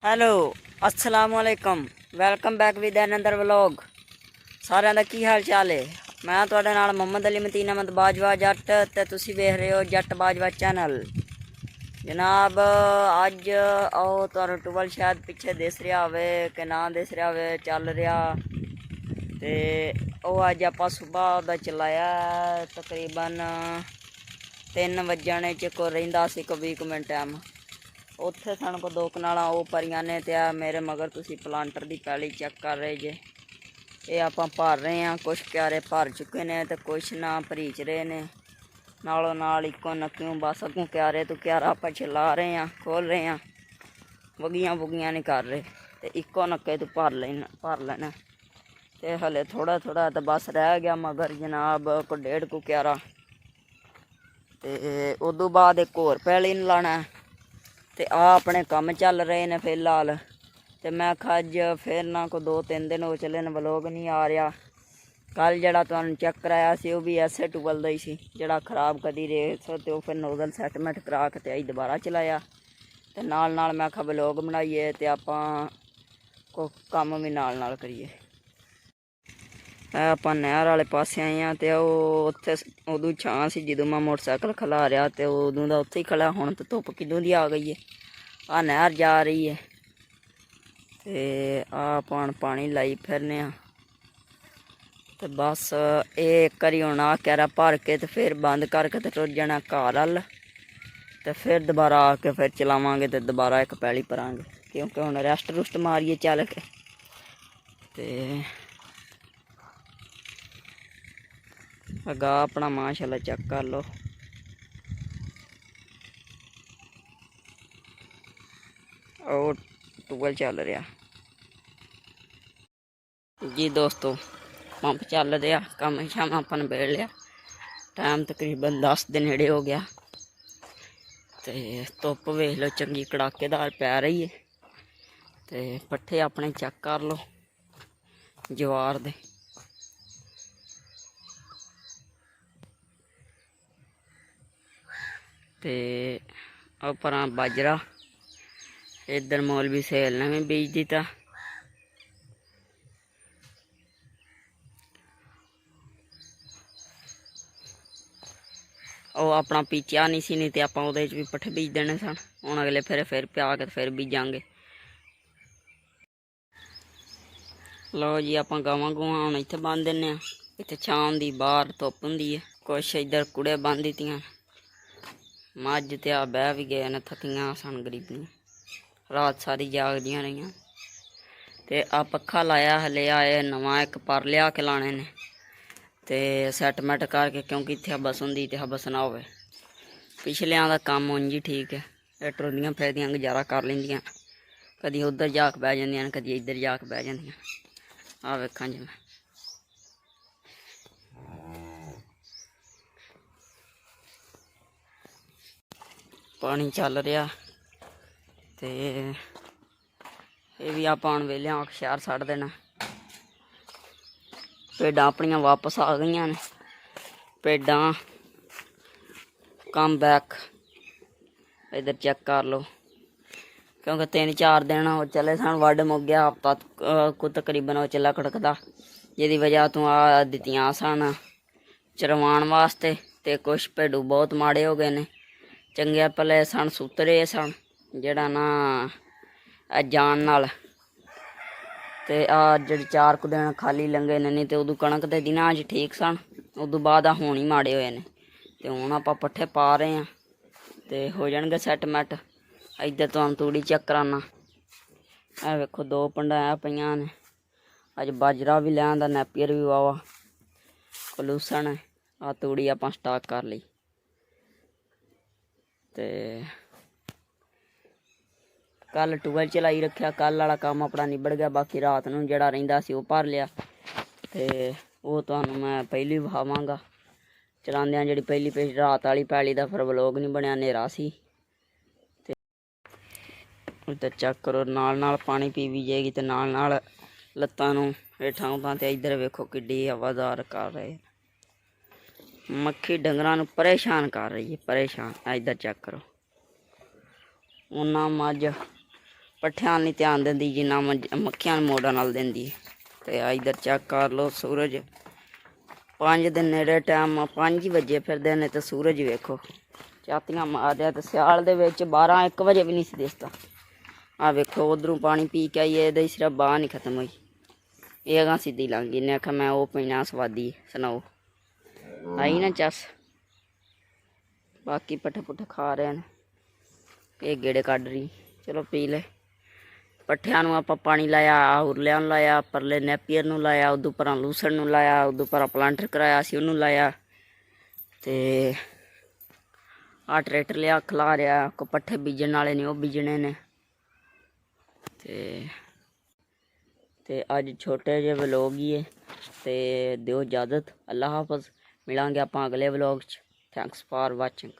Hello ਅਸਲਾਮ ਵਾਲੇਕਮ welcome back with another vlog. ਸਾਰਿਆਂ ਦਾ ਕੀ ਹਾਲ ਚਾਲ ਹੈ। ਮੈਂ ਤੁਹਾਡੇ ਨਾਲ ਮੁਹੰਮਦ ਅਲੀ ਮਤੀਨ ਅਹਿਮਦ ਬਾਜਵਾ ਜੱਟ ਤੇ ਤੁਸੀਂ ਵੇਖ ਰਹੇ ਹੋ ਜੱਟ ਬਾਜਵਾ ਚੈਨਲ। ਜਨਾਬ ਅੱਜ ਉਹ ਤੁਹਾਨੂੰ ਟੂਬਲ ਸ਼ਾਇਦ ਪਿੱਛੇ ਦਿਸ ਰਿਹਾ ਹੋਵੇ ਕਿ ਨਾ ਦਿਸ ਰਿਹਾ ਹੋਵੇ, ਚੱਲ ਰਿਹਾ ਤੇ ਉਹ ਅੱਜ ਆਪਾਂ ਸੁਬਾਹ ਦਾ ਚਲਾਇਆ ਤਕਰੀਬਨ 3 ਵਜਣ 'ਚ ਕੋ ਰਹਿੰਦਾ ਸੀ ਕੋ 20 ਮਿੰਟ ਟਾਈਮ। ਉੱਥੇ ਸਾਨੂੰ ਕੋ 2 ਕਨਾਲਾਂ ਉਹ ਪਰੀਆਂ ਨੇ ਤੇ ਆ ਮੇਰੇ ਮਗਰ ਤੁਸੀਂ ਪਲਾਂਟਰ ਦੀ ਪੈਲੀ ਚੈੱਕ ਕਰ ਰਹੇ ਜੇ। ਇਹ ਆਪਾਂ ਭਰ ਰਹੇ ਹਾਂ, ਕੁਛ ਕਿਆਰੇ ਭਰ ਚੁੱਕੇ ਨੇ ਤੇ ਕੁਛ ਨਾ ਭਰੀਚ ਰਹੇ ਨੇ। ਨਾਲੋਂ ਨਾਲ ਇੱਕੋ ਨੱਕਿਓਂ ਬਸ ਅੱਗੋਂ ਕਿਆਰੇ ਤੋਂ ਕਿਆਰਾ ਆਪਾਂ ਚਲਾ ਰਹੇ ਹਾਂ, ਖੋਲ ਰਹੇ ਹਾਂ, ਵਗੀਆਂ ਵੁਗੀਆਂ ਨਹੀਂ ਕਰ ਰਹੇ ਤੇ ਇੱਕੋ ਨੱਕੇ ਤੋਂ ਭਰ ਲੈਣਾ ਤੇ ਹਲੇ ਥੋੜਾ ਥੋੜਾ ਤਾਂ ਬਸ ਰਹਿ ਗਿਆ ਮਗਰ ਜਨਾਬ ਕੋ 1.5 ਕੁ ਕਿਆਰਾ ਤੇ ਉਦੋਂ ਬਾਅਦ ਇੱਕ ਹੋਰ ਪੈਲੀ ਨੂੰ ਲਾਣਾ ਤੇ ਆ ਆਪਣੇ ਕੰਮ ਚੱਲ ਰਹੇ ਨੇ ਫਿਲਹਾਲ। ਤੇ ਮੈਂ ਅੱਜ ਫਿਰ ਨਾ ਕੋ 2-3 ਦਿਨ ਹੋ ਚੱਲੇ ਨੇ ਵਲੋਗ ਨਹੀਂ ਆ ਰਿਹਾ। ਕੱਲ ਜਿਹੜਾ ਤੁਹਾਨੂੰ ਚੈੱਕ ਕਰਾਇਆ ਸੀ ਉਹ ਵੀ ਐਸੇ ਟੂਬਲ ਦਾ ਹੀ ਸੀ ਜਿਹੜਾ ਖ਼ਰਾਬ ਕਦੀ ਰੇਸ ਤੇ ਉਹ ਫਿਰ ਨੋਜ਼ਲ ਸੈਟਮੈਂਟ ਕਰਾ ਕੇ ਤੇ ਅਸੀਂ ਦੁਬਾਰਾ ਚਲਾਇਆ ਤੇ ਨਾਲ ਮੈਂ ਕਿਹਾ ਵਲੋਗ ਬਣਾਈਏ ਤੇ ਆਪਾਂ ਕੋ ਕੰਮ ਵੀ ਨਾਲ ਕਰੀਏ। ਆਪਾਂ ਨਹਿਰ ਵਾਲੇ ਪਾਸੇ ਆਏ ਹਾਂ ਤੇ ਉਹ ਉੱਥੇ ਉਦੋਂ ਛਾਂ ਸੀ ਜਦੋਂ ਮੈਂ ਮੋਟਰਸਾਈਕਲ ਖਿਲਾ ਰਿਹਾ ਤੇ ਉਦੋਂ ਦਾ ਉੱਥੇ ਹੀ ਖੜਾ। ਹੁਣ ਤਾਂ ਧੁੱਪ ਕਿਦੋਂ ਦੀ ਆ ਗਈ ਹੈ। ਆ ਨਹਿਰ ਜਾ ਰਹੀ ਹੈ ਤੇ ਆਪਾਂ ਪਾਣੀ ਲਾਈ ਫਿਰਨੇ ਆ ਤੇ ਬਸ ਇਹ ਇੱਕ ਵਾਰੀ ਹੁਣ ਆ ਕਿਆਰਾ ਭਰ ਕੇ ਤੇ ਫਿਰ ਬੰਦ ਕਰਕੇ ਤੇ ਟੁਰ ਜਾਣਾ ਘਰ ਵੱਲ ਤੇ ਫਿਰ ਦੁਬਾਰਾ ਆ ਕੇ ਫਿਰ ਚਲਾਵਾਂਗੇ ਤੇ ਦੁਬਾਰਾ ਇੱਕ ਪੈਲੀ ਭਰਾਂਗੇ ਕਿਉਂਕਿ ਹੁਣ ਰੈਸਟ ਰੁਸਟ ਮਾਰੀਏ ਚੱਲ ਕੇ। ਤੇ ਅਗਾ ਆਪਣਾ ਮਾਸ਼ਾਅੱਲਾ ਚੈੱਕ ਕਰ ਲਓ। ਉਹ ਟੂਬਲ ਚੱਲ ਰਿਹਾ ਜੀ ਦੋਸਤੋ, ਪੰਪ ਚੱਲ ਰਿਹਾ। ਕੰਮ ਸ਼ਾਮ ਆਪਾਂ ਨਿਬੇੜ ਲਿਆ। ਟਾਈਮ ਤਕਰੀਬਨ 10 ਦੇ ਨੇੜੇ ਹੋ ਗਿਆ ਤੇ ਧੁੱਪ ਵੇਖ ਲਓ ਚੰਗੀ ਕੜਾਕੇਦਾਰ ਪੈ ਰਹੀ ਹੈ ਤੇ ਪੱਠੇ ਆਪਣੇ ਚੈੱਕ ਕਰ ਲਓ ਜਵਾਰ ਦੇ। ਤੇ ਉਪਰਾਂ ਬਾਜਰਾ, ਇੱਧਰ ਮੌਲਵੀ ਸੇਲ ਨੇ ਵੀ ਬੀਜ ਦਿੱਤਾ। ਉਹ ਆਪਣਾ ਪੀਚਿਆ ਨਹੀਂ ਸੀ, ਨਹੀਂ ਤੇ ਆਪਾਂ ਉਹਦੇ 'ਚ ਵੀ ਪੱਠੇ ਬੀਜ ਦੇਣੇ ਸਨ। ਹੁਣ ਅਗਲੇ ਫਿਰ ਪਿਆ ਕੇ ਫਿਰ ਬੀਜਾਂਗੇ। ਲਓ ਜੀ ਆਪਾਂ ਗਾਵਾਂ ਗੂਆਂ ਹੁਣ ਇੱਥੇ ਬੰਨ ਦਿੰਦੇ ਹਾਂ। ਇੱਥੇ ਛਾਂ ਹੁੰਦੀ, ਬਾਹਰ ਧੁੱਪ ਹੁੰਦੀ ਹੈ। ਕੁਛ ਇੱਧਰ ਕੁੜੇ ਬੰਨ ਦਿੱਤੀਆਂ। ਮੱਝ ਤੇ ਆ ਬਹਿ ਵੀ ਗਏ ਨੇ, ਥੱਕੀਆਂ ਸਨ ਗਰੀਬੀਆਂ, ਰਾਤ ਸਾਰੀ ਜਾਗਦੀਆਂ ਰਹੀਆਂ। ਤੇ ਆ ਪੱਖਾ ਲਾਇਆ ਹਲੇ ਆਏ ਨਵਾਂ ਇੱਕ ਪਰ ਲਿਆ ਕੇ ਲਾਣੇ ਨੇ ਤੇ ਸੈਟਮੈਂਟ ਕਰਕੇ ਕਿਉਂਕਿ ਇੱਥੇ ਹਬਸ ਹੁੰਦੀ ਤੇ ਹਬਸ ਨਾ ਹੋਵੇ। ਪਿਛਲਿਆਂ ਦਾ ਕੰਮ ਉਂਝ ਹੀ ਠੀਕ ਹੈ। ਇਹ ਟਰੋਲੀਆਂ ਫਿਰਦੀਆਂ ਗੁਜ਼ਾਰਾ ਕਰ ਲੈਂਦੀਆਂ, ਕਦੀ ਉੱਧਰ ਜਾ ਕੇ ਬਹਿ ਜਾਂਦੀਆਂ ਨੇ, ਕਦੀ ਇੱਧਰ ਜਾ ਕੇ ਬਹਿ ਜਾਂਦੀਆਂ। ਆ ਵੇਖਾਂ ਜਿਵੇਂ ਪਾਣੀ ਚੱਲ ਰਿਹਾ ਤੇ ਇਹ ਵੀ ਆਪਾਂ ਹੁਣ ਵੇਲਿਆਂ ਆ ਕੇ ਸ਼ਹਿਰ ਛੱਡ ਦੇਣਾ। ਭੇਡਾਂ ਆਪਣੀਆਂ ਵਾਪਸ ਆ ਗਈਆਂ ਨੇ। ਭੇਡਾਂ ਕਮ ਬੈਕ, ਇੱਧਰ ਚੈੱਕ ਕਰ ਲਓ ਕਿਉਂਕਿ 3-4 ਦਿਨ ਉਹ ਚੱਲੇ ਸਨ। ਵੱਢ ਮੁੱਕ ਗਿਆ, ਹਫ਼ਤਾ ਕੁ ਤਕਰੀਬਨ ਉਹ ਚੱਲਾ ਖੜਕਦਾ, ਜਿਹਦੀ ਵਜ੍ਹਾ ਤੋਂ ਆ ਦਿੱਤੀਆਂ ਸਨ ਚਰਵਾਉਣ ਵਾਸਤੇ। ਤੇ ਕੁਛ ਭੇਡੂ ਬਹੁਤ ਮਾੜੇ ਹੋ ਗਏ ਨੇ। ਚੰਗੇ ਭਲੇ ਸਨ, ਸੁਤਰੇ ਸਨ ਜਿਹੜਾ ਨਾ ਜਾਣ ਨਾਲ। ਤੇ ਆ ਜਿਹੜੇ 4 ਕੁ ਦਿਨ ਖਾਲੀ ਲੰਘੇ ਨੇ, ਨਹੀਂ ਤੇ ਉਦੋਂ ਕਣਕ ਦੇ ਦਿਨਾਂ 'ਚ ਠੀਕ ਸਨ। ਉਦੋਂ ਬਾਅਦ ਆ ਹੁਣ ਹੀ ਮਾੜੇ ਹੋਏ ਨੇ ਤੇ ਹੁਣ ਆਪਾਂ ਪੱਠੇ ਪਾ ਰਹੇ ਹਾਂ ਤੇ ਹੋ ਜਾਣਗੇ ਸੈਟਮੈਂਟ। ਇੱਧਰ ਤੁਹਾਨੂੰ ਤੂੜੀ ਚੈੱਕ ਕਰਾਨਾ। ਇਹ ਵੇਖੋ 2 ਪੰਡਾਂ ਪਈਆਂ ਨੇ। ਅੱਜ ਬਾਜਰਾ ਵੀ ਲੈ ਆਂਦਾ, ਨੈਪੀਅਰ ਵੀ ਵਾਵਾ ਖਲੂਸਣ ਹੈ। ਆ ਤੂੜੀ ਆਪਾਂ ਸਟਾਕ ਕਰ ਲਈ ਤੇ ਕੱਲ ਟੂਬਲ ਚਲਾਈ ਰੱਖਿਆ। ਕੱਲ ਵਾਲਾ ਕੰਮ ਆਪਣਾ ਨਿਬੜ ਗਿਆ। ਬਾਕੀ ਰਾਤ ਨੂੰ ਜਿਹੜਾ ਰਹਿੰਦਾ ਸੀ ਉਹ ਭਰ ਲਿਆ ਤੇ ਉਹ ਤੁਹਾਨੂੰ ਮੈਂ ਪਹਿਲੀ ਵਿਖਾਵਾਂਗਾ ਚਲਾਉਂਦਿਆਂ। ਜਿਹੜੀ ਪਹਿਲੀ ਰਾਤ ਵਾਲੀ ਪੈਲੀ ਦਾ ਫਿਰ ਵਲੋਗ ਨਹੀਂ ਬਣਿਆ, ਹਨੇਰਾ ਸੀ। ਤੇ ਉੱਧਰ ਚੈੱਕ ਕਰੋ, ਨਾਲ ਪਾਣੀ ਪੀ ਵੀ ਜਾਏਗੀ ਤੇ ਨਾਲ ਲੱਤਾਂ ਨੂੰ ਹੇਠਾਂ ਉਤਾਂ। ਤੇ ਇੱਧਰ ਵੇਖੋ ਕਿੱਡੀ ਹਵਾਦਾਰ ਕਰ ਰਹੇ, ਮੱਖੀ ਡੰਗਰਾਂ ਨੂੰ ਪਰੇਸ਼ਾਨ ਕਰ ਰਹੀ ਹੈ, ਪਰੇਸ਼ਾਨ। ਇੱਧਰ ਚੈੱਕ ਕਰੋ, ਉਹਨਾਂ ਮੱਝ ਪੱਠਿਆਂ ਨਹੀਂ ਧਿਆਨ ਦਿੰਦੀ ਜਿੰਨਾ ਮੱਖੀਆਂ ਨੂੰ ਮੋੜਾਂ ਨਾਲ ਦਿੰਦੀ। ਤੇ ਇੱਧਰ ਚੈੱਕ ਕਰ ਲਓ ਸੂਰਜ 5 ਦੇ ਨੇੜੇ ਟਾਈਮ 5 ਵਜੇ ਫਿਰਦੇ ਨੇ ਤੇ ਸੂਰਜ ਵੇਖੋ ਚਾਤੀਆਂ ਮਾਰਦਿਆ। ਤੇ ਸਿਆਲ ਦੇ ਵਿੱਚ 12-1 ਵਜੇ ਵੀ ਨਹੀਂ ਸੀ ਦਿਸਦਾ। ਆ ਵੇਖੋ ਉਧਰੋਂ ਪਾਣੀ ਪੀ ਕੇ ਆਈਏ, ਇਹਦੇ ਸਿਰਫ ਬਾਂਹ ਨਹੀਂ ਖਤਮ ਹੋਈ। ਇਹ ਅਗਾਂ ਸਿੱਧੀ ਲੰਘ ਗਈ। ਇਹਨੇ ਆਖਿਆ ਮੈਂ ਉਹ ਪੀਣਾ ਸਵਾਦੀ ਸੁਣਾਓ ਆਈ ਨਾ ਚੱਸ। ਬਾਕੀ ਪੱਠੇ ਪੁੱਠੇ ਖਾ ਰਹੇ ਨੇ, ਇਹ ਗੇੜੇ ਕੱਢ ਰਹੀ। ਚਲੋ ਪੀ ਲੈ। ਪੱਠਿਆਂ ਨੂੰ ਆਪਾਂ ਪਾਣੀ ਲਾਇਆ, ਉਰਲਿਆਂ ਨੂੰ ਲਾਇਆ, ਪਰਲੇ ਨੈਪੀਅਰ ਨੂੰ ਲਾਇਆ, ਉਦੋਂ ਪਰਾਂ ਲੂਸਣ ਨੂੰ ਲਾਇਆ, ਉਦੋਂ ਪਰਾਂ ਪਲਾਂਟਰ ਕਰਾਇਆ ਸੀ ਉਹਨੂੰ ਲਾਇਆ। ਤੇ ਆਹ ਟਰੈਕਟਰ ਲਿਆ ਖਿਲਾ ਰਿਹਾ। ਕੋ ਪੱਠੇ ਬੀਜਣ ਵਾਲੇ ਨੇ ਉਹ ਬੀਜਣੇ ਨੇ। ਤੇ ਅੱਜ ਛੋਟੇ ਜਿਹੇ ਵਲੋਗ ਹੀ ਹੈ ਤੇ ਦਿਓ ਇਜਾਜ਼ਤ। ਅੱਲਾ ਹਾਫਿਜ਼। ਮਿਲਾਂਗੇ ਆਪਾਂ ਅਗਲੇ ਵਲੋਗ 'ਚ। Thanks for watching.